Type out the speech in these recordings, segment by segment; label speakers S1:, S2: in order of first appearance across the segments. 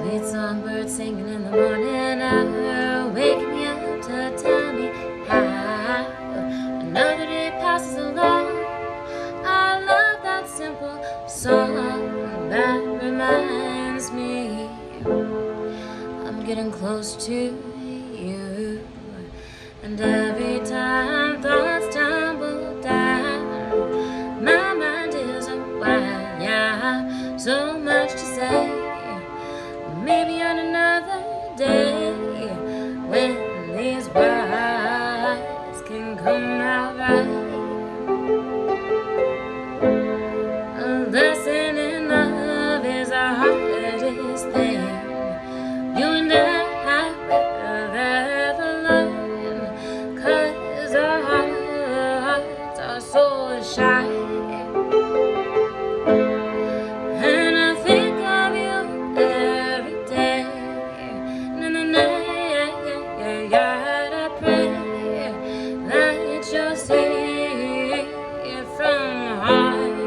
S1: Sweet songbird singing in the morning hour, wake me up to tell me how another day passes along. I love that simple song that reminds me I'm getting close to you. And every time thoughts tumble down, my mind is a wild, yeah, so much to say. Maybe on another day, when these words can come out right. A lesson in love is the hardest thing you and I will ever learn, 'cause our hearts are so shy. I pray that you'll see it from heart.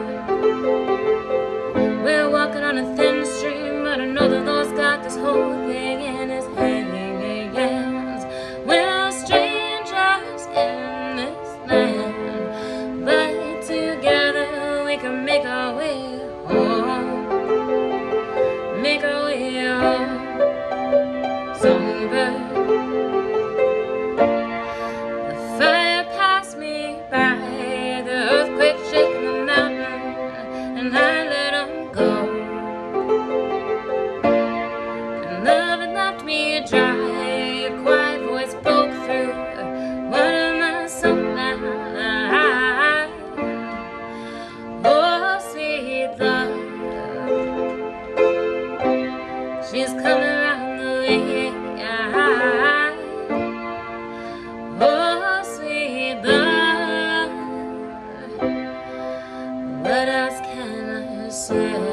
S1: We're walking on a thin stream, but I know the Lord's got this whole thing in His hands. We're strangers in this land, but together we can make our way home. Make our way home. Songbird, and I let them go, and love had left me dry. A quiet voice broke through. What am I so now? Oh, sweet love, she's coming around the way. Oh, sweet love, what else can I say?